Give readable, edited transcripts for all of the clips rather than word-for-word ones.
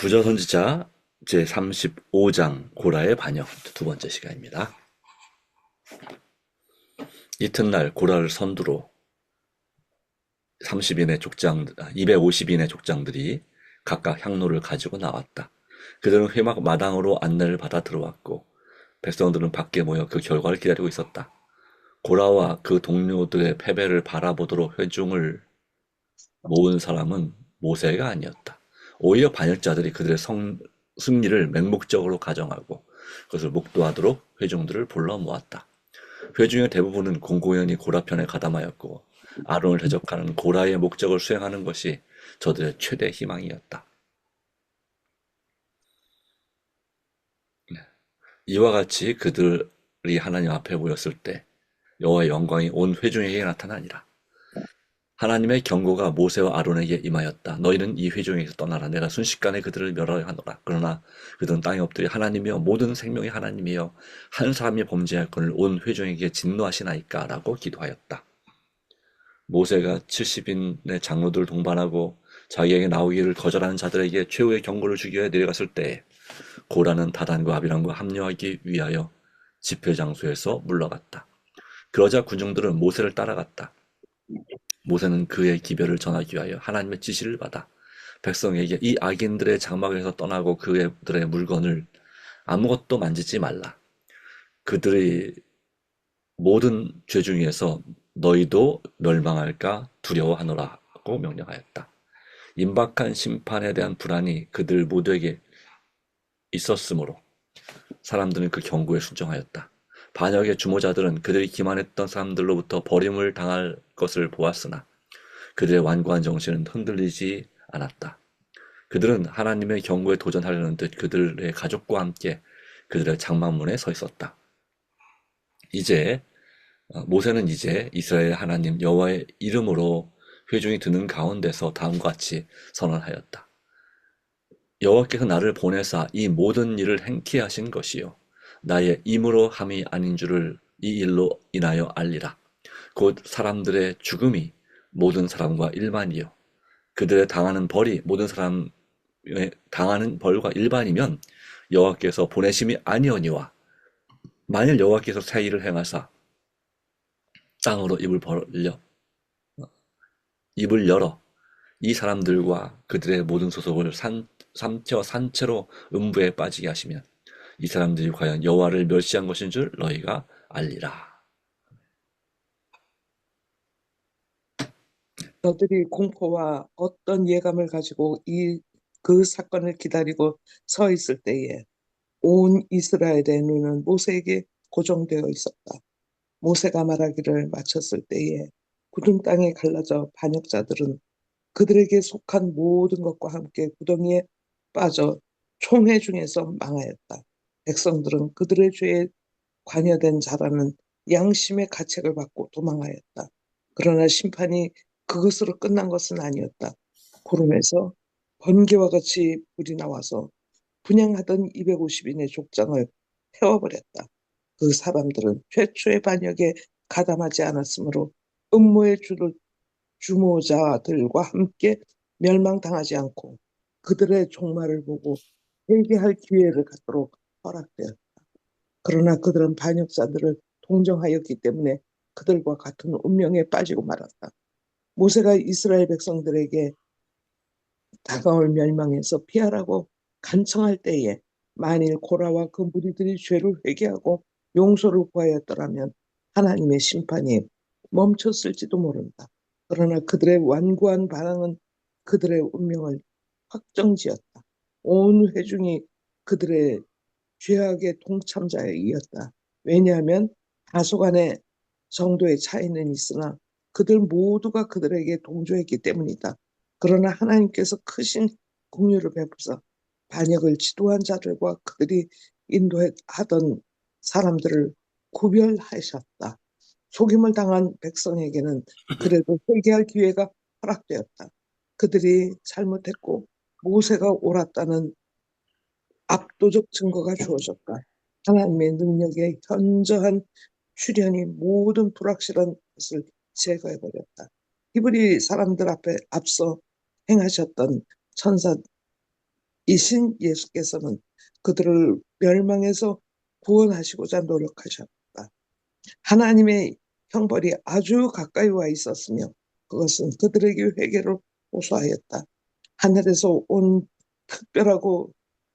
부저선지자 제35장 고라의 반역 두 번째 시간입니다. 이튿날 고라를 선두로 250인의 족장들이 각각 향로를 가지고 나왔다. 그들은 회막 마당으로 안내를 받아 들어왔고 백성들은 밖에 모여 그 결과를 기다리고 있었다. 고라와 그 동료들의 패배를 바라보도록 회중을 모은 사람은 모세가 아니었다. 오히려 반역자들이 그들의 승리를 맹목적으로 가정하고 그것을 목도하도록 회중들을 불러 모았다. 회중의 대부분은 공공연히 고라 편에 가담하였고 아론을 대적하는 고라의 목적을 수행하는 것이 저들의 최대 희망이었다. 이와 같이 그들이 하나님 앞에 모였을 때 여호와의 영광이 온 회중에게 나타나니라. 하나님의 경고가 모세와 아론에게 임하였다. 너희는 이 회중에게서 떠나라. 내가 순식간에 그들을 멸하려 하노라. 그러나 그들은 땅에 엎드려 하나님이여 모든 생명의 하나님이여 한 사람이 범죄할 건을 온 회중에게 진노하시나이까 라고 기도하였다. 모세가 70인의 장로들을 동반하고 자기에게 나오기를 거절하는 자들에게 최후의 경고를 주기 위해 내려갔을 때 고라는 다단과 아비람과 합류하기 위하여 집회 장소에서 물러갔다. 그러자 군중들은 모세를 따라갔다. 모세는 그의 기별을 전하기 위하여 하나님의 지시를 받아 백성에게 이 악인들의 장막에서 떠나고 그들의 물건을 아무것도 만지지 말라. 그들의 모든 죄 중에서 너희도 멸망할까 두려워하노라고 명령하였다. 임박한 심판에 대한 불안이 그들 모두에게 있었으므로 사람들은 그 경고에 순종하였다. 반역의 주모자들은 그들이 기만했던 사람들로부터 버림을 당할 것을 보았으나 그들의 완고한 정신은 흔들리지 않았다. 그들은 하나님의 경고에 도전하려는 듯 그들의 가족과 함께 그들의 장막문에 서 있었다. 모세는 이제 이스라엘 하나님 여호와의 이름으로 회중이 드는 가운데서 다음과 같이 선언하였다. 여호와께서 나를 보내사 이 모든 일을 행케 하신 것이요 나의 임으로 함이 아닌 줄을 이 일로 인하여 알리라. 곧 사람들의 죽음이 모든 사람과 일반이요 그들의 당하는 벌이 모든 사람의 당하는 벌과 일반이면 여호와께서 보내심이 아니오니와 만일 여호와께서 새 일을 행하사 땅으로 입을 열어 이 사람들과 그들의 모든 소속을 삼켜 산채로 음부에 빠지게 하시면 이 사람들이 과연 여호와를 멸시한 것인 줄 너희가 알리라. 너들이 공포와 어떤 예감을 가지고 그 사건을 기다리고 서 있을 때에 온 이스라엘의 눈은 모세에게 고정되어 있었다. 모세가 말하기를 마쳤을 때에 굳은 땅에 갈라져 반역자들은 그들에게 속한 모든 것과 함께 구덩이에 빠져 총회 중에서 망하였다. 백성들은 그들의 죄에 관여된 자라는 양심의 가책을 받고 도망하였다. 그러나 심판이 그것으로 끝난 것은 아니었다. 구름에서 번개와 같이 불이 나와서 분양하던 250인의 족장을 태워버렸다. 그 사람들은 최초의 반역에 가담하지 않았으므로 음모의 주모자들과 함께 멸망당하지 않고 그들의 종말을 보고 회개할 기회를 갖도록 허락되었다. 그러나 그들은 반역자들을 동정하였기 때문에 그들과 같은 운명에 빠지고 말았다. 모세가 이스라엘 백성들에게 다가올 멸망에서 피하라고 간청할 때에 만일 고라와 그 무리들이 죄를 회개하고 용서를 구하였더라면 하나님의 심판이 멈췄을지도 모른다. 그러나 그들의 완고한 반응은 그들의 운명을 확정지었다. 온 회중이 그들의 죄악의 동참자이었다. 왜냐하면 다소간의 정도의 차이는 있으나 그들 모두가 그들에게 동조했기 때문이다. 그러나 하나님께서 크신 긍휼을 베푸사 반역을 지도한 자들과 그들이 인도하던 사람들을 구별하셨다. 속임을 당한 백성에게는 그래도 회개할 기회가 허락되었다. 그들이 잘못했고 모세가 옳았다는 압도적 증거가 주어졌다. 하나님의 능력의 현저한 출현이 모든 불확실한 것을 제거해버렸다. 히브리 사람들 앞에 앞서 행하셨던 이신 예수께서는 그들을 멸망해서 구원하시고자 노력하셨다. 하나님의 형벌이 아주 가까이 와 있었으며 그것은 그들에게 회개를 호소하였다. 하늘에서 온 특별하고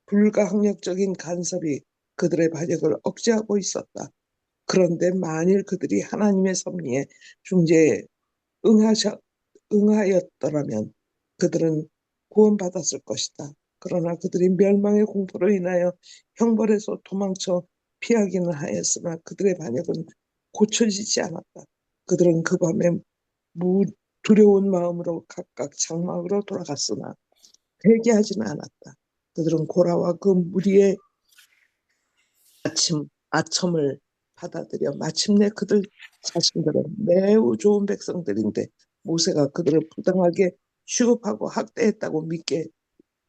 불가항력적인 간섭이 그들의 반역을 억제하고 있었다. 그런데 만일 그들이 하나님의 섭리에 중재에 응하였더라면 그들은 구원받았을 것이다. 그러나 그들이 멸망의 공포로 인하여 형벌에서 도망쳐 피하기는 하였으나 그들의 반역은 고쳐지지 않았다. 그들은 그 밤에 두려운 마음으로 각각 장막으로 돌아갔으나 회개하지는 않았다. 그들은 고라와 그 무리의 아첨을 받아들여 마침내 그들 자신들은 매우 좋은 백성들인데 모세가 그들을 부당하게 취급하고 학대했다고 믿게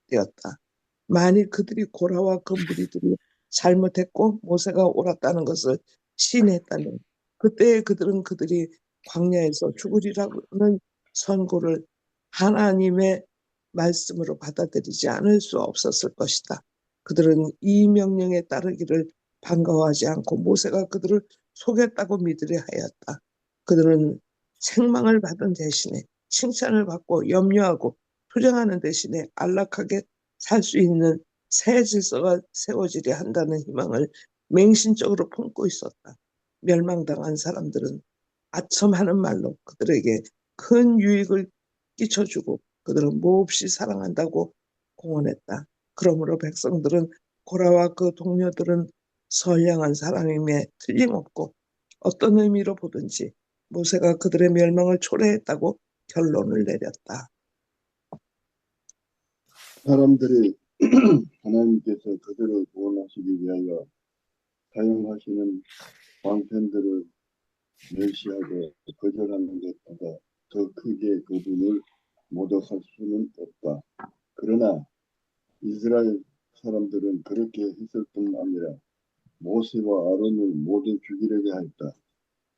되었다. 만일 그들이 고라와 그 무리들이 잘못했고 모세가 옳았다는 것을 시인했다면 그때 그들은 그들이 광야에서 죽으리라는 선고를 하나님의 말씀으로 받아들이지 않을 수 없었을 것이다. 그들은 이 명령에 따르기를 반가워하지 않고 모세가 그들을 속였다고 믿으려 하였다. 그들은 책망을 받은 대신에 칭찬을 받고 염려하고 투정하는 대신에 안락하게 살 수 있는 새 질서가 세워지려 한다는 희망을 맹신적으로 품고 있었다. 멸망당한 사람들은 아첨하는 말로 그들에게 큰 유익을 끼쳐주고 그들은 몹시 사랑한다고 공언했다. 그러므로 백성들은 고라와 그 동료들은 선량한 사람임에 틀림없고 어떤 의미로 보든지 모세가 그들의 멸망을 초래했다고 결론을 내렸다. 사람들이 하나님께서 그들을 구원하시기 위하여 사용하시는 방편들을 멸시하고 거절하는 것보다 더 크게 그분을 모독할 수는 없다. 그러나 이스라엘 사람들은 그렇게 했을 뿐 아니라 모세와 아론을 모두 죽이려고 하였다.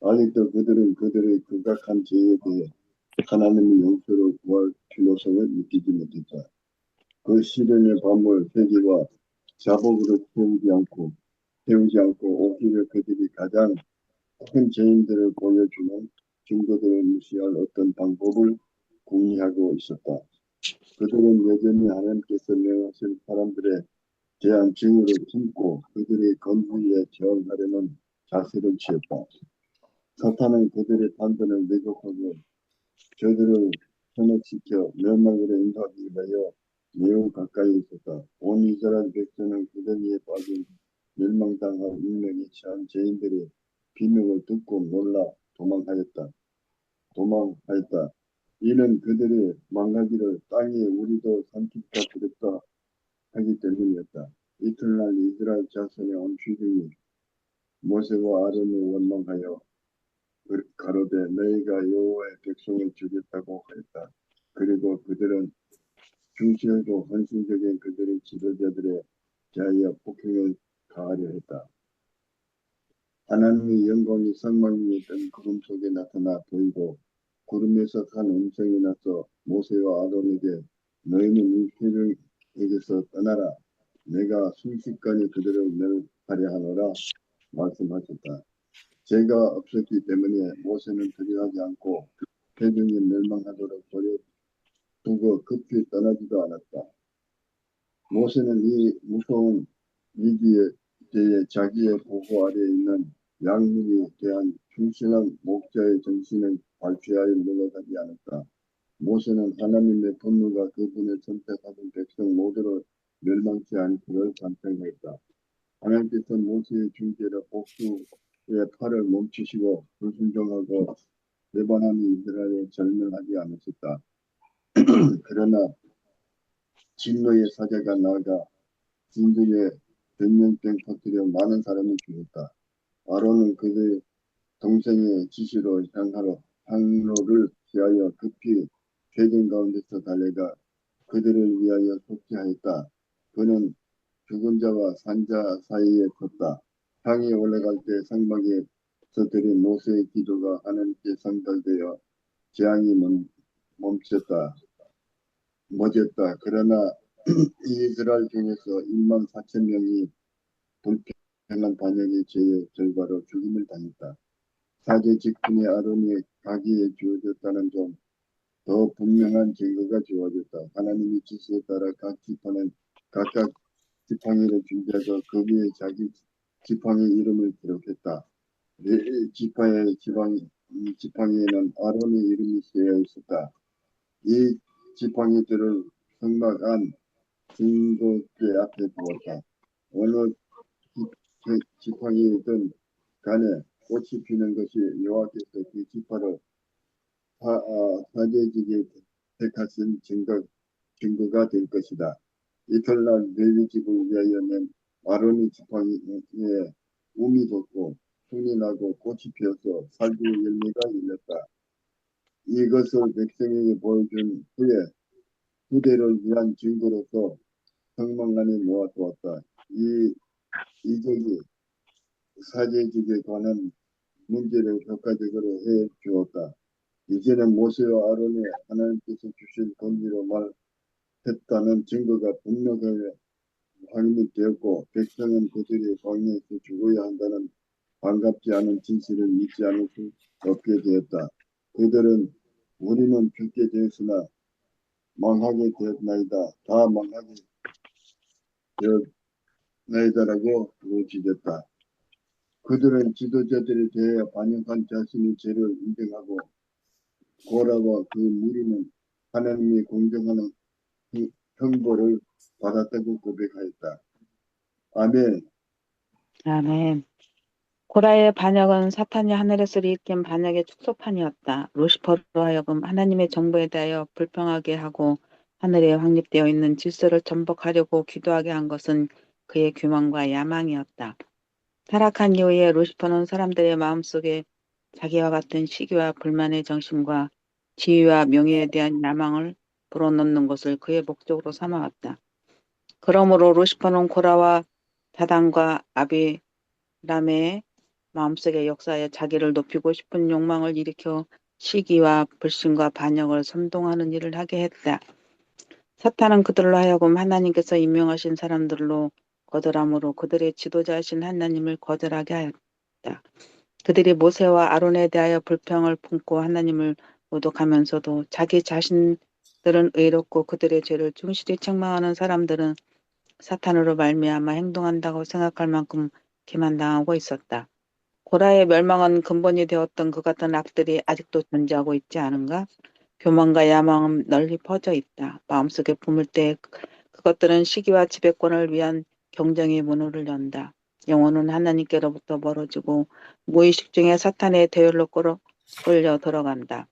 아직도 그들은 그들의 극악한 죄에 대해 하나님의 용서를 구할 필요성을 느끼지 못했다. 그 시련의 밤을 회개와 자복으로 태우지 않고 오히려 그들이 가장 큰 죄인들을 보여주는 증거들을 무시할 어떤 방법을 궁리하고 있었다. 그들은 여전히 하나님께서 명하신 사람들에 대한 증오를 품고 그들의 건부에 저항하려는 자세를 취했다. 사탄은 그들의 판단을 왜곡하고 저들을 현혹시켜 멸망으로 인도하기 위하여 매우 가까이 있었다. 온 이스라엘 백성은 그들 위에 빠진 멸망당할 운명에 처한 죄인들의 비명을 듣고 놀라 도망하였다. 이는 그들의 망가지를 땅에 우리도 삼킬까 두렵다 하기 때문이었다. 이튿날 이스라엘 자손의 온 회중이 모세와 아론을 원망하여 가로되 너희가 여호와의 백성을 죽였다고 하였다. 그리고 그들은 중시하고 헌신적인 그들의 지도자들에 대하여 폭행을 가하려 했다. 하나님의 영광이 성막에 뜬 구름 속에 나타나 보이고 구름에서 한 음성이 나서 모세와 아론에게 너희는 이 회중에게서 떠나라. 내가 순식간에 그들을 멸하려 하노라 말씀하셨다. 죄가 없었기 때문에 모세는 두려워하지 않고 회중이 멸망하도록 버려두고 급히 떠나지도 않았다. 모세는 이 무서운 위기에 대해 자기의 보호 아래에 있는 양육에 대한 충실한 목자의 정신을 발휘하여 물러가지 않았다. 모세는 하나님의 분노가 그분의 선택하신 백성 모두를 멸망치 않기를 간청했다. 하나님께서 모세의 중재로 복수의 팔을 멈추시고 불순종하고 배반하는 이스라엘을 절멸하지 않으셨다. 그러나 진노의 사자가 나아가 진주에 전염병 터뜨려 많은 사람이 죽었다. 아론은 그의 동생의 지시로 항로를 피하여 급히 회중 가운데서 달려가 그들을 위하여 속죄하였다. 그는 죽은 자와 산자 사이에 섰다. 향이 올라갈 때 성막에서 드린 모세의 기도가 하나님께 전달되어 재앙이 멈췄다. 그러나 이스라엘 중에서 1만 4천 명이 불평한 반역의 죄의 결과로 죽임을 당했다. 사제 직분의 아론이 가기에 주어졌다는 점 더 분명한 증거가 주어졌다. 하나님의 지시에 따라 각 지파는 각각 지팡이를 준비해서 그 위에 자기 지팡이 이름을 기록했다. 네 지파의 지팡이에는 아론의 이름이 쓰여 있었다. 이 지팡이들을 성막 안 증거궤 앞에 두었다. 어느 지팡이든 간에 꽃이 피는 것이 여호와께서 그 지파를 사제직에 택하신 증거가 될 것이다. 이튿날 레위 집을 위하여 낸 아론의 지팡이에 움이 돋고 순이 나고 꽃이 피어서 살구 열매가 열렸다. 이것을 백성에게 보여준 후에 후대를 위한 증거로서 성막 안에 모아두었다. 이 이적이 사제직에 관한 문제를 효과적으로 해 주었다. 이제는 모세와 아론이 하나님께서 주신 권위로 말했다는 증거가 분명하게 확인이 되었고 백성은 그들이 광야에서 죽어야 한다는 반갑지 않은 진실을 믿지 않을 수 없게 되었다. 그들은 우리는 죽게 되었으나 망하게 되었나이다. 다 망하게 되었나이다라고 부르짖었다. 그들은 지도자들에 대해 반역한 자신의 죄를 인정하고 고라와 그 무리는 하나님의 공정한 형벌을 받았다고 고백하였다. 아멘. 아멘. 고라의 반역은 사탄이 하늘에서 일으킨 반역의 축소판이었다. 루시퍼로 하여금 하나님의 정보에 대하여 불평하게 하고 하늘에 확립되어 있는 질서를 전복하려고 기도하게 한 것은 그의 교만과 야망이었다. 타락한 이후에 루시퍼는 사람들의 마음속에 자기와 같은 시기와 불만의 정신과 지위와 명예에 대한 야망을 불어넣는 것을 그의 목적으로 삼아왔다. 그러므로 루시퍼는 고라와 다단과 아비람의 마음속에 역사하여 자기를 높이고 싶은 욕망을 일으켜 시기와 불신과 반역을 선동하는 일을 하게 했다. 사탄은 그들로 하여금 하나님께서 임명하신 사람들로 거절함으로 그들의 지도자이신 하나님을 거절하게 하였다. 그들이 모세와 아론에 대하여 불평을 품고 하나님을 모독하면서도 자기 자신들은 의롭고 그들의 죄를 충실히 책망하는 사람들은 사탄으로 말미암아 행동한다고 생각할 만큼 기만당하고 있었다. 고라의 멸망은 근본이 되었던 그 같은 악들이 아직도 존재하고 있지 않은가? 교만과 야망은 널리 퍼져 있다. 마음속에 품을 때 그것들은 시기와 지배권을 위한 경쟁의 문호를 연다. 영혼은 하나님께로부터 멀어지고 무의식 중에 사탄의 대열로 끌려 들어간다.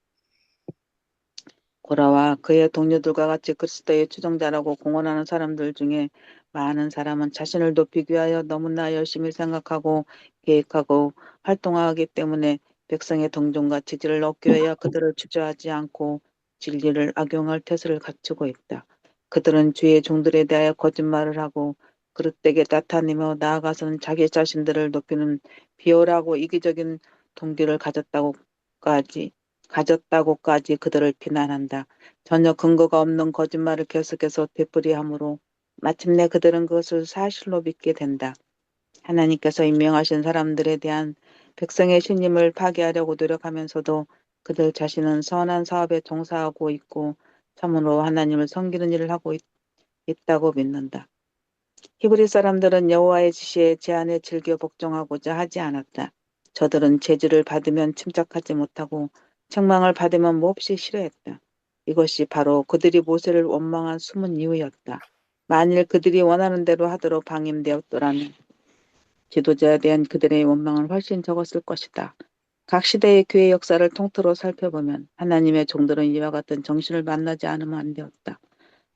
고라와 그의 동료들과 같이 그리스도의 추종자라고 공언하는 사람들 중에 많은 사람은 자신을 높이기 위하여 너무나 열심히 생각하고 계획하고 활동하기 때문에 백성의 동정과 지지를 얻기 위하여 그들을 주저하지 않고 진리를 악용할 태세를 갖추고 있다. 그들은 주의 종들에 대하여 거짓말을 하고 그릇되게 나타내며 나아가서는 자기 자신들을 높이는 비열하고 이기적인 동기를 가졌다고까지 그들을 비난한다. 전혀 근거가 없는 거짓말을 계속해서 되풀이하므로 마침내 그들은 그것을 사실로 믿게 된다. 하나님께서 임명하신 사람들에 대한 백성의 신임을 파괴하려고 노력하면서도 그들 자신은 선한 사업에 종사하고 있고 참으로 하나님을 섬기는 일을 하고 있다고 믿는다. 히브리 사람들은 여호와의 지시에 제한에 즐겨 복종하고자 하지 않았다. 저들은 제지를 받으면 침착하지 못하고 책망을 받으면 몹시 싫어했다. 이것이 바로 그들이 모세를 원망한 숨은 이유였다. 만일 그들이 원하는 대로 하도록 방임되었더라면 지도자에 대한 그들의 원망은 훨씬 적었을 것이다. 각 시대의 교회 역사를 통틀어 살펴보면 하나님의 종들은 이와 같은 정신을 만나지 않으면 안 되었다.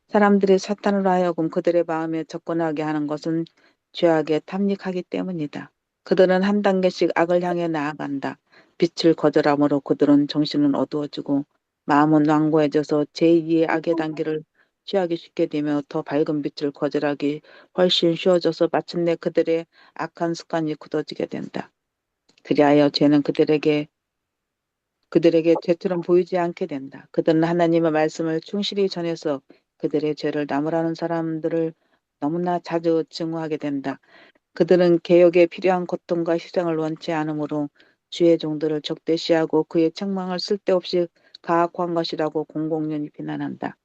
사람들이 사탄으로 하여금 그들의 마음에 접근하게 하는 것은 죄악에 탐닉하기 때문이다. 그들은 한 단계씩 악을 향해 나아간다. 빛을 거절함으로 그들은 정신은 어두워지고 마음은 완고해져서 제2의 악의 단계를 취하기 쉽게 되며 더 밝은 빛을 거절하기 훨씬 쉬워져서 마침내 그들의 악한 습관이 굳어지게 된다. 그리하여 죄는 그들에게 죄처럼 보이지 않게 된다. 그들은 하나님의 말씀을 충실히 전해서 그들의 죄를 나무라는 사람들을 너무나 자주 증오하게 된다. 그들은 개혁에 필요한 고통과 희생을 원치 않으므로 주의 종들을 적대시하고 그의 책망을 쓸데없이 가학한 것이라고 공공연히 비난한다.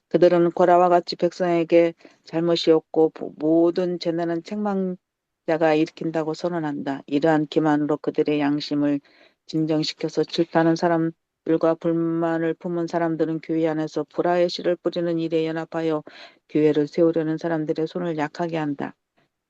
그들은 고라와 같이 백성에게 잘못이 없고 모든 재난은 책망자가 일으킨다고 선언한다. 이러한 기만으로 그들의 양심을 진정시켜서 질타하는 사람들과 불만을 품은 사람들은 교회 안에서 불화의 씨를 뿌리는 일에 연합하여 교회를 세우려는 사람들의 손을 약하게 한다.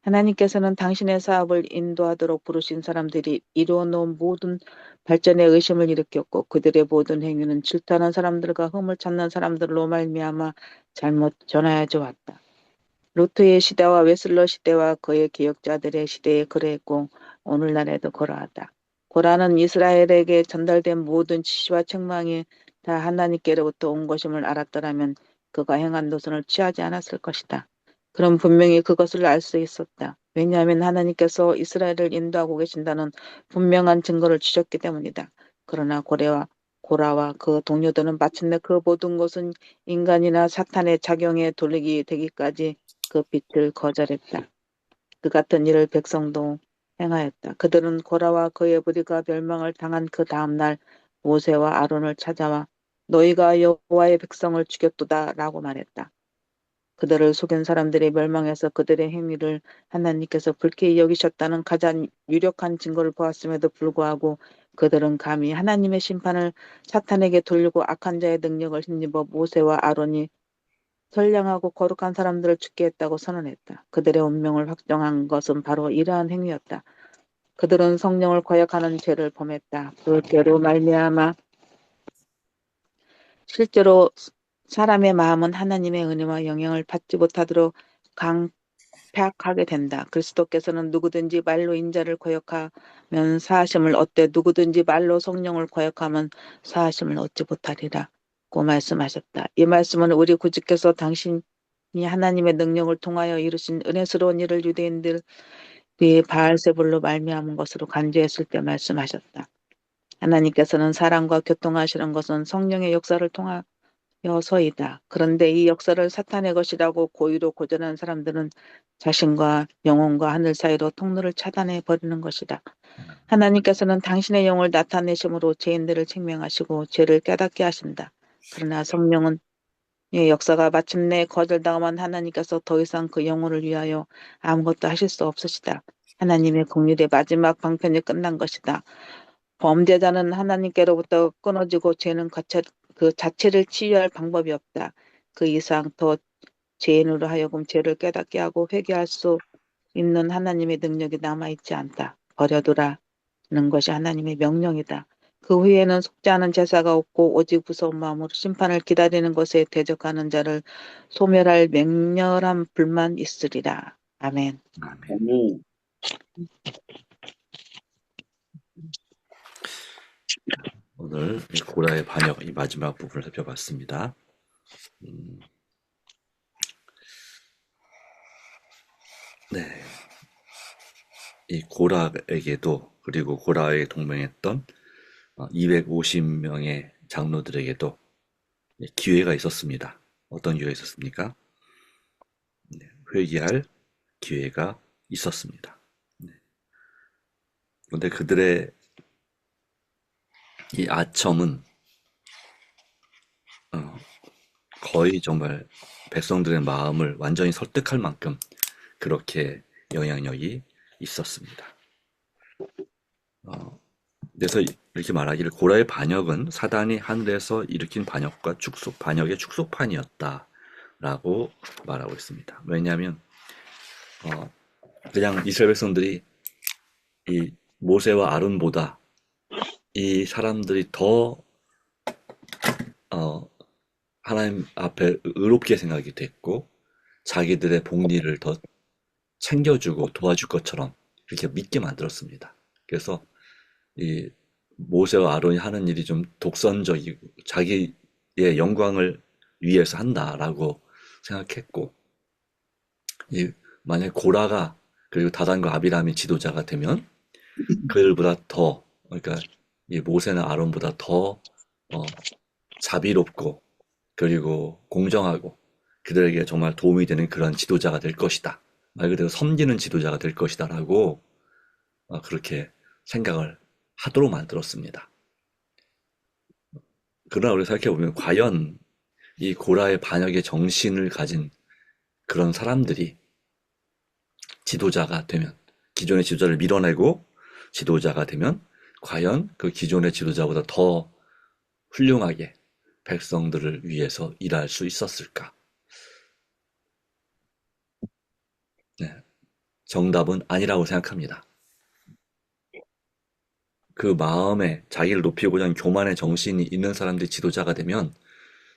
하나님께서는 당신의 사업을 인도하도록 부르신 사람들이 이루어 놓은 모든 발전에 의심을 일으켰고 그들의 모든 행위는 질투하는 사람들과 흠을 찾는 사람들로 말미암아 잘못 전하여져 왔다. 루트의 시대와 웨슬러 시대와 그의 개혁자들의 시대에 그러했고 오늘날에도 그러하다. 고라는 이스라엘에게 전달된 모든 지시와 책망이 다 하나님께로부터 온 것임을 알았더라면 그가 행한 노선을 취하지 않았을 것이다. 그럼 분명히 그것을 알 수 있었다. 왜냐하면 하나님께서 이스라엘을 인도하고 계신다는 분명한 증거를 주셨기 때문이다. 그러나 고라와 그 동료들은 마침내 그 모든 것은 인간이나 사탄의 작용에 돌리게 되기까지 그 빛을 거절했다. 그 같은 일을 백성도 행하였다. 그들은 고라와 그의 무리가 멸망을 당한 그 다음날 모세와 아론을 찾아와 너희가 여호와의 백성을 죽였도다 라고 말했다. 그들을 속인 사람들이 멸망해서 그들의 행위를 하나님께서 불쾌히 여기셨다는 가장 유력한 증거를 보았음에도 불구하고 그들은 감히 하나님의 심판을 사탄에게 돌리고 악한 자의 능력을 힘입어 모세와 아론이 선량하고 거룩한 사람들을 죽게 했다고 선언했다. 그들의 운명을 확정한 것은 바로 이러한 행위였다. 그들은 성령을 거역하는 죄를 범했다. 그 죄로 말미암아 실제로 사람의 마음은 하나님의 은혜와 영향을 받지 못하도록 강팍하게 된다. 그리스도께서는 누구든지 말로 인자를 거역하면 사하심을 얻되 누구든지 말로 성령을 거역하면 사하심을 얻지 못하리라고 말씀하셨다. 이 말씀은 우리 구주께서 당신이 하나님의 능력을 통하여 이루신 은혜스러운 일을 유대인들이 바알세불로 말미암은 것으로 간주했을 때 말씀하셨다. 하나님께서는 사람과 교통하시는 것은 성령의 역사를 통하여서이다. 그런데 이 역사를 사탄의 것이라고 고의로 고전한 사람들은 자신과 영혼과 하늘 사이로 통로를 차단해 버리는 것이다. 하나님께서는 당신의 영을 나타내심으로 죄인들을 책명하시고 죄를 깨닫게 하신다. 그러나 성령은 이 역사가 마침내 거절당하면 하나님께서 더 이상 그 영혼을 위하여 아무것도 하실 수 없으시다. 하나님의 공률의 마지막 방편이 끝난 것이다. 범죄자는 하나님께로부터 끊어지고 죄는 그 자체를 치유할 방법이 없다. 그 이상 더 죄인으로 하여금 죄를 깨닫게 하고 회개할 수 있는 하나님의 능력이 남아있지 않다. 버려두라는 것이 하나님의 명령이다. 그 후에는 속지 않은 제사가 없고 오직 무서운 마음으로 심판을 기다리는 것에 대적하는 자를 소멸할 맹렬한 불만 있으리라. 아멘. 아멘. 아멘. 오늘 이 고라의 반역 이 마지막 부분을 살펴봤습니다. 네, 이 고라에게도 그리고 고라에 동맹했던 250명의 장로들에게도 기회가 있었습니다. 어떤 기회가 있었습니까? 네, 회개할 기회가 있었습니다. 네. 그런데 그들의 이 아첨은 거의 정말 백성들의 마음을 완전히 설득할 만큼 그렇게 영향력이 있었습니다. 그래서 이렇게 말하기를 고라의 반역은 사단이 하늘에서 일으킨 반역의 축소판이었다라고 말하고 있습니다. 왜냐하면 그냥 이스라엘 백성들이 이 모세와 아론보다 이 사람들이 더 하나님 앞에 의롭게 생각이 됐고 자기들의 복리를 더 챙겨주고 도와줄 것처럼 그렇게 믿게 만들었습니다. 그래서 이 모세와 아론이 하는 일이 좀 독선적이고 자기의 영광을 위해서 한다라고 생각했고, 만약 고라가 그리고 다단과 아비람이 지도자가 되면 그들보다 더, 그러니까 이 모세나 아론보다 더 자비롭고 그리고 공정하고 그들에게 정말 도움이 되는 그런 지도자가 될 것이다. 말 그대로 섬기는 지도자가 될 것이다라고 그렇게 생각을 하도록 만들었습니다. 그러나 우리 생각해보면 과연 이 고라의 반역의 정신을 가진 그런 사람들이 지도자가 되면, 기존의 지도자를 밀어내고 지도자가 되면 과연 그 기존의 지도자보다 더 훌륭하게 백성들을 위해서 일할 수 있었을까? 네, 정답은 아니라고 생각합니다. 그 마음에 자기를 높이고자 하는 교만의 정신이 있는 사람들이 지도자가 되면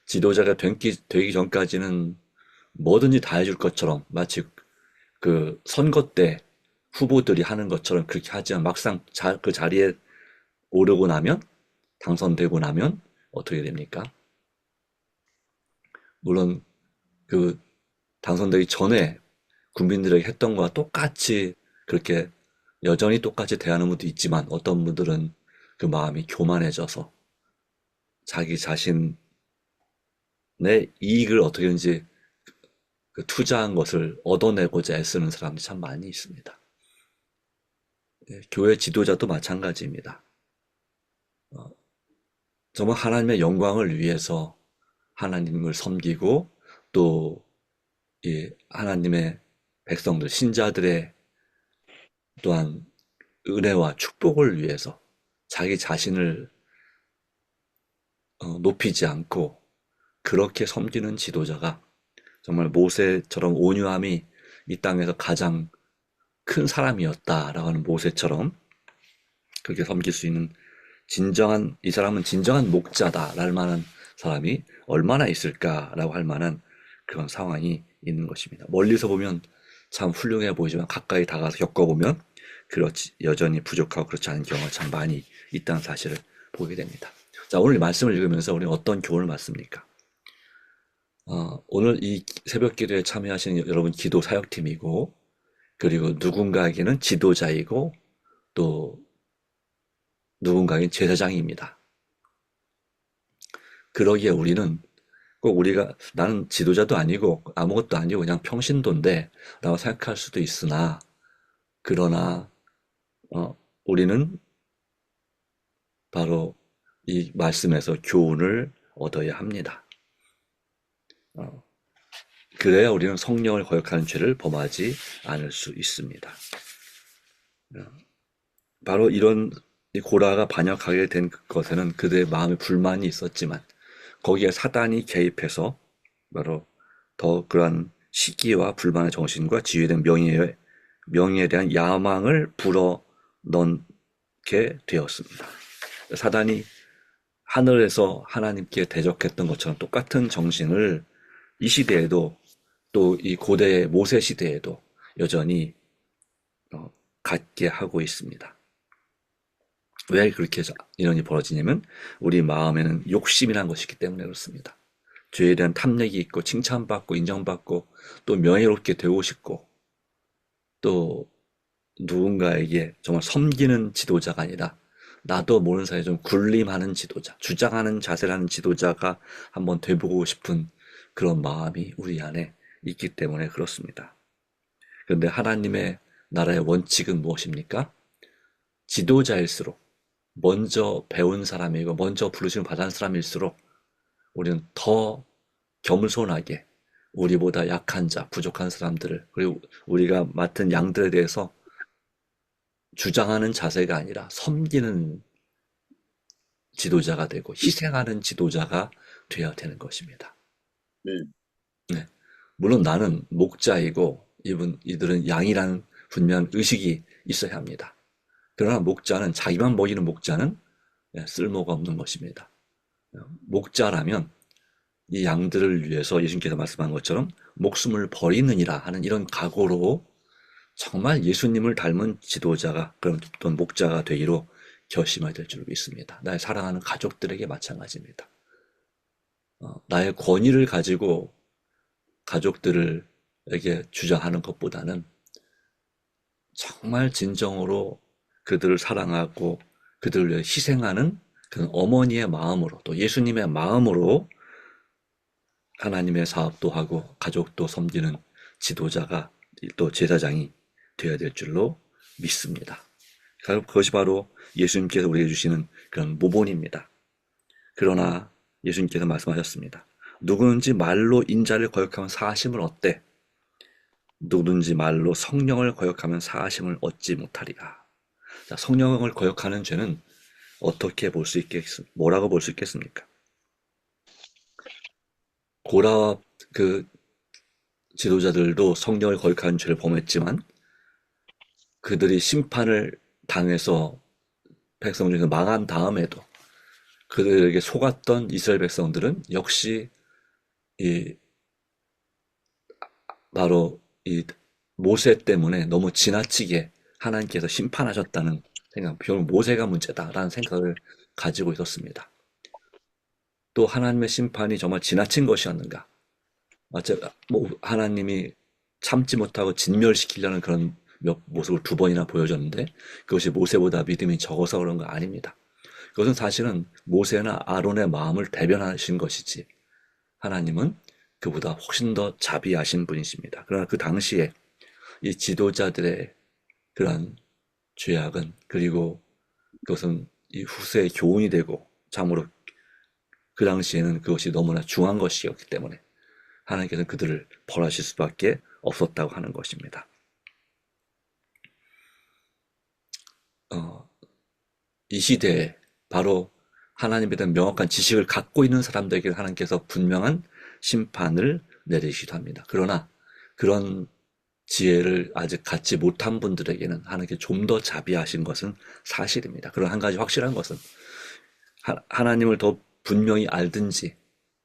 지도자가 되기 전까지는 뭐든지 다 해줄 것처럼 마치 그 선거 때 후보들이 하는 것처럼 그렇게 하지만 막상 그 자리에 오르고 나면 당선되고 나면 어떻게 됩니까? 물론 그 당선되기 전에 국민들에게 했던 것과 똑같이 그렇게 여전히 똑같이 대하는 분도 있지만 어떤 분들은 그 마음이 교만해져서 자기 자신의 이익을 어떻게든지 그 투자한 것을 얻어내고자 애쓰는 사람들이 참 많이 있습니다. 교회 지도자도 마찬가지입니다. 정말 하나님의 영광을 위해서 하나님을 섬기고 또 이 하나님의 백성들, 신자들의 또한 은혜와 축복을 위해서 자기 자신을 높이지 않고 그렇게 섬기는 지도자가 정말 모세처럼 온유함이 이 땅에서 가장 큰 사람이었다라고 하는 모세처럼 그렇게 섬길 수 있는 이 사람은 진정한 목자다랄 만한 사람이 얼마나 있을까라고 할 만한 그런 상황이 있는 것입니다. 멀리서 보면 참 훌륭해 보이지만 가까이 다가서 겪어보면 그렇지 여전히 부족하고 그렇지 않은 경우가 참 많이 있다는 사실을 보게 됩니다. 자, 오늘 이 말씀을 읽으면서 우리는 어떤 교훈을 받습니까? 오늘 이 새벽 기도에 참여하시는 여러분 기도 사역팀이고 그리고 누군가에게는 지도자이고 또 누군가에게는 제사장입니다. 그러기에 우리는 꼭 나는 지도자도 아니고 아무것도 아니고 그냥 평신도인데 라고 생각할 수도 있으나 그러나 우리는 바로 이 말씀에서 교훈을 얻어야 합니다. 그래야 우리는 성령을 거역하는 죄를 범하지 않을 수 있습니다. 바로 이런 이 고라가 반역하게 된 것에는 그들의 마음에 불만이 있었지만 거기에 사단이 개입해서 바로 더 그러한 시기와 불만의 정신과 지휘된 명예에 대한 야망을 불어넣게 되었습니다. 사단이 하늘에서 하나님께 대적했던 것처럼 똑같은 정신을 이 시대에도 또 이 고대의 모세 시대에도 여전히 갖게 하고 있습니다. 왜 그렇게 이런 일이 벌어지냐면 우리 마음에는 욕심이라는 것이 있기 때문에 그렇습니다. 죄에 대한 탐욕이 있고 칭찬받고 인정받고 또 명예롭게 되고 싶고 또 누군가에게 정말 섬기는 지도자가 아니라 나도 모르는 사이에 좀 군림하는 지도자, 주장하는 자세를 하는 지도자가 한번 돼보고 싶은 그런 마음이 우리 안에 있기 때문에 그렇습니다. 그런데 하나님의 나라의 원칙은 무엇입니까? 지도자일수록 먼저 배운 사람이고 먼저 부르심을 받은 사람일수록 우리는 더 겸손하게 우리보다 약한 자, 부족한 사람들을 그리고 우리가 맡은 양들에 대해서 주장하는 자세가 아니라 섬기는 지도자가 되고 희생하는 지도자가 되어야 되는 것입니다. 네. 물론 나는 목자이고 이들은 양이라는 분명한 의식이 있어야 합니다. 그러나 목자는 자기만 먹이는 목자는 쓸모가 없는 것입니다. 목자라면 이 양들을 위해서 예수님께서 말씀한 것처럼 목숨을 버리느니라 하는 이런 각오로 정말 예수님을 닮은 지도자가 그런 목자가 되기로 결심해야 될 줄 믿습니다. 나의 사랑하는 가족들에게 마찬가지입니다. 나의 권위를 가지고 가족들에게 주장하는 것보다는 정말 진정으로 그들을 사랑하고 그들을 위해 희생하는 그런 어머니의 마음으로 또 예수님의 마음으로 하나님의 사업도 하고 가족도 섬기는 지도자가 또 제사장이 되어야 될 줄로 믿습니다. 그것이 바로 예수님께서 우리에게 주시는 그런 모본입니다. 그러나 예수님께서 말씀하셨습니다. 누구든지 말로 인자를 거역하면 사하심을 얻되 누구든지 말로 성령을 거역하면 사하심을 얻지 못하리라. 자, 성령을 거역하는 죄는 어떻게 볼 수 있겠습니까? 뭐라고 볼 수 있겠습니까? 고라와 그 지도자들도 성령을 거역하는 죄를 범했지만 그들이 심판을 당해서 백성 중에서 망한 다음에도 그들에게 속았던 이스라엘 백성들은 역시 이 바로 이 모세 때문에 너무 지나치게 하나님께서 심판하셨다는 생각, 결국 모세가 문제다라는 생각을 가지고 있었습니다. 또 하나님의 심판이 정말 지나친 것이었는가? 하나님이 참지 못하고 진멸시키려는 그런 모습을 2번이나 보여줬는데 그것이 모세보다 믿음이 적어서 그런 거 아닙니다. 그것은 사실은 모세나 아론의 마음을 대변하신 것이지 하나님은 그보다 훨씬 더 자비하신 분이십니다. 그러나 그 당시에 이 지도자들의 그러한 죄악은 그리고 그것은 이 후세의 교훈이 되고 참으로 그 당시에는 그것이 너무나 중요한 것이었기 때문에 하나님께서는 그들을 벌하실 수밖에 없었다고 하는 것입니다. 이 시대에 바로 하나님에 대한 명확한 지식을 갖고 있는 사람들에게 하나님께서 분명한 심판을 내리시기도 합니다. 그러나 그런 지혜를 아직 갖지 못한 분들에게는 하나님께 좀 더 자비하신 것은 사실입니다. 그런 한 가지 확실한 것은 하나님을 더 분명히 알든지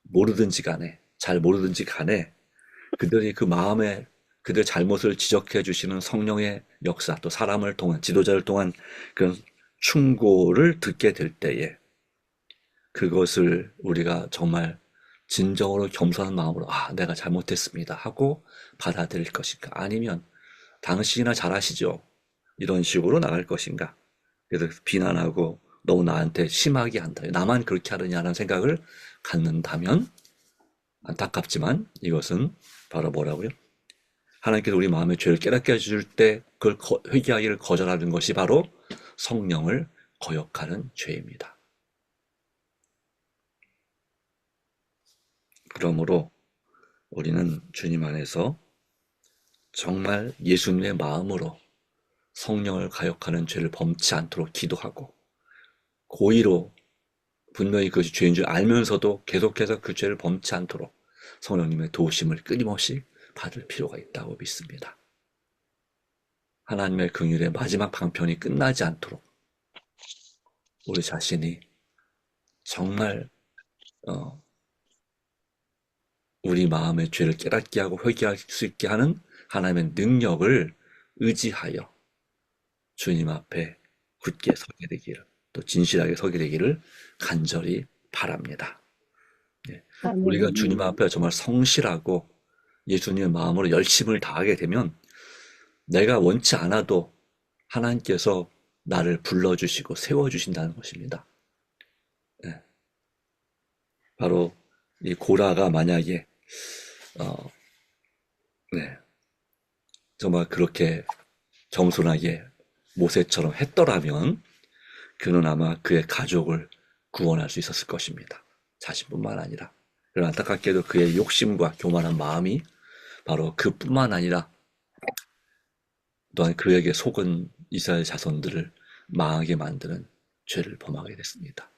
모르든지 간에 잘 모르든지 간에 그들이 그 마음에 그들의 잘못을 지적해 주시는 성령의 역사 또 사람을 통한 지도자를 통한 그런 충고를 듣게 될 때에 그것을 우리가 정말 진정으로 겸손한 마음으로 내가 잘못했습니다 하고 받아들일 것인가 아니면 당신이나 잘하시죠 이런 식으로 나갈 것인가 그래서 비난하고 너무 나한테 심하게 한다 나만 그렇게 하느냐는 생각을 갖는다면 안타깝지만 이것은 바로 뭐라고요? 하나님께서 우리 마음의 죄를 깨닫게 해줄 때 그걸 회개하기를 거절하는 것이 바로 성령을 거역하는 죄입니다. 그러므로 우리는 주님 안에서 정말 예수님의 마음으로 성령을 가역하는 죄를 범치 않도록 기도하고 고의로 분명히 그것이 죄인 줄 알면서도 계속해서 그 죄를 범치 않도록 성령님의 도우심을 끊임없이 받을 필요가 있다고 믿습니다. 하나님의 긍휼의 마지막 방편이 끝나지 않도록 우리 자신이 정말 우리 마음의 죄를 깨닫게 하고 회개할 수 있게 하는 하나님의 능력을 의지하여 주님 앞에 굳게 서게 되기를 또 진실하게 서게 되기를 간절히 바랍니다. 우리가 주님 앞에 정말 성실하고 예수님의 마음으로 열심을 다하게 되면 내가 원치 않아도 하나님께서 나를 불러주시고 세워주신다는 것입니다. 바로 이 고라가 만약에 정말 그렇게 겸손하게 모세처럼 했더라면 그는 아마 그의 가족을 구원할 수 있었을 것입니다. 자신뿐만 아니라. 그러나 안타깝게도 그의 욕심과 교만한 마음이 바로 그뿐만 아니라 또한 그에게 속은 이스라엘 자손들을 망하게 만드는 죄를 범하게 됐습니다.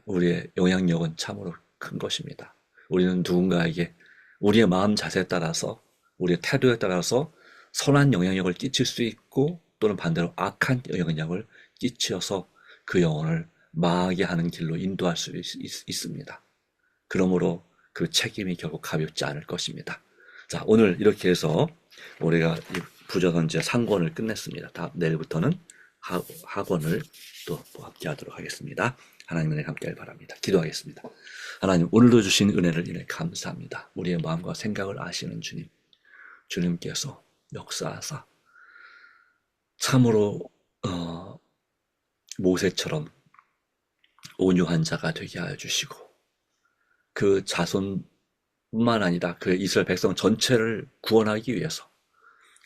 우리의 영향력은 참으로 큰 것입니다. 우리는 누군가에게 우리의 마음 자세에 따라서 우리의 태도에 따라서 선한 영향력을 끼칠 수 있고 또는 반대로 악한 영향력을 끼쳐서 그 영혼을 망하게 하는 길로 인도할 수 있습니다. 그러므로 그 책임이 결국 가볍지 않을 것입니다. 자, 오늘 이렇게 해서 우리가 이 부정언제 상권을 끝냈습니다. 내일부터는 학원을 또 함께 하도록 하겠습니다. 하나님 은혜 함께 하길 바랍니다. 기도하겠습니다. 하나님, 오늘도 주신 은혜를 인해 감사합니다. 우리의 마음과 생각을 아시는 주님, 주님께서 역사하사 참으로 모세처럼 온유한 자가 되게 하여 주시고 그 자손 뿐만 아니라 그 이스라엘 백성 전체를 구원하기 위해서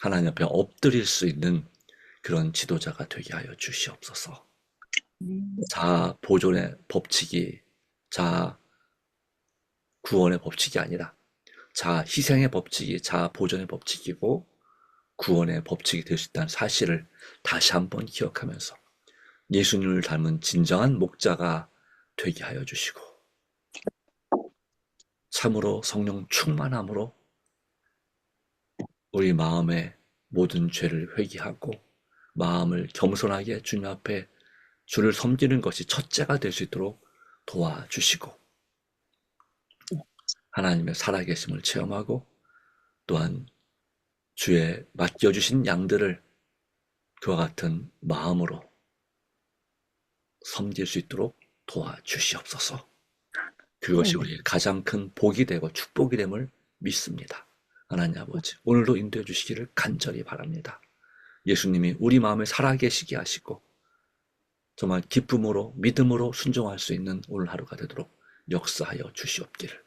하나님 앞에 엎드릴 수 있는 그런 지도자가 되게 하여 주시옵소서. 자아 보존의 법칙이 자아 구원의 법칙이 아니라 자아 희생의 법칙이 자아 보존의 법칙이고 구원의 법칙이 될 수 있다는 사실을 다시 한번 기억하면서 예수님을 닮은 진정한 목자가 되게 하여 주시고 참으로 성령 충만함으로 우리 마음의 모든 죄를 회개하고 마음을 겸손하게 주님 앞에 주를 섬기는 것이 첫째가 될 수 있도록 도와주시고 하나님의 살아계심을 체험하고 또한 주의 맡겨주신 양들을 그와 같은 마음으로 섬길 수 있도록 도와주시옵소서. 그것이 우리의 가장 큰 복이 되고 축복이 됨을 믿습니다. 하나님 아버지, 오늘도 인도해 주시기를 간절히 바랍니다. 예수님이 우리 마음에 살아계시게 하시고 정말 기쁨으로 믿음으로 순종할 수 있는 오늘 하루가 되도록 역사하여 주시옵기를.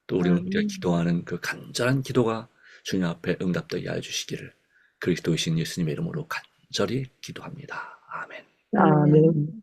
또 우리가 기도하는 그 간절한 기도가 주님 앞에 응답되게 하여 주시기를 그리스도이신 예수님의 이름으로 간절히 기도합니다. 아멘. 아멘.